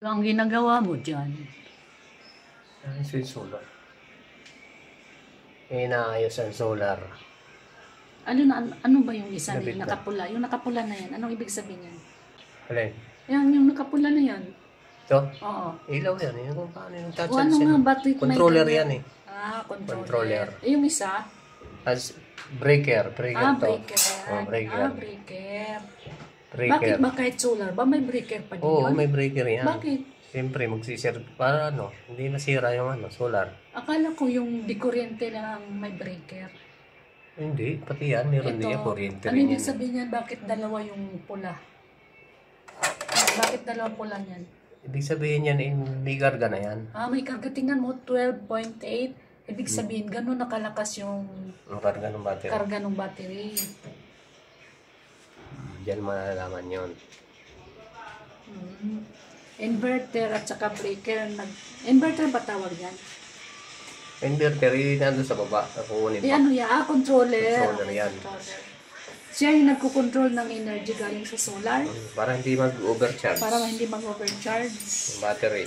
Ano ang ginagawa mo dyan? Ayos yung solar. Inaayos ang solar. Ano ba yung isa na Lapit yung na. nakapula? Yung nakapula na yan, anong ibig sabihin yan? Alin? Yan, yung nakapula na yan. Ito? Oo. Ilaw yan. Yung kung paano yung touch O and ano send. nga, bakit may Controller ganyan? yan eh. Controller. Controller. Yung isa? As breaker. Breaker to. Breaker. Breaker. Breaker. Breaker. Bakit ba kahit solar ba may breaker pa din Oo, yun? may breaker yan. Bakit? Siyempre, magsiserve para hindi masira yung solar. Akala ko yung di kuryente lang may breaker. Hindi, pati yan. Meron din yung kuryente ano rin ibig yan. sabihin niyan? Bakit dalawa yung pula? Bakit dalawang pula niyan? Ibig sabihin yan, may karga na yan. May karga. Tingnan mo, 12.8. Ibig sabihin, gano'n nakalakas yung Ang karga ng battery. karga ng battery. Diyan malalaman yun. Inverter at saka breaker. Inverter ba tawag yan? Inverter, yun nandun sa baba. Kukunin mo. Ano yan? Controller. Controller yan. Controller. Siya yung nagko-control ng energy galing sa solar Para hindi mag-overcharge para hindi mag-overcharge. yung battery.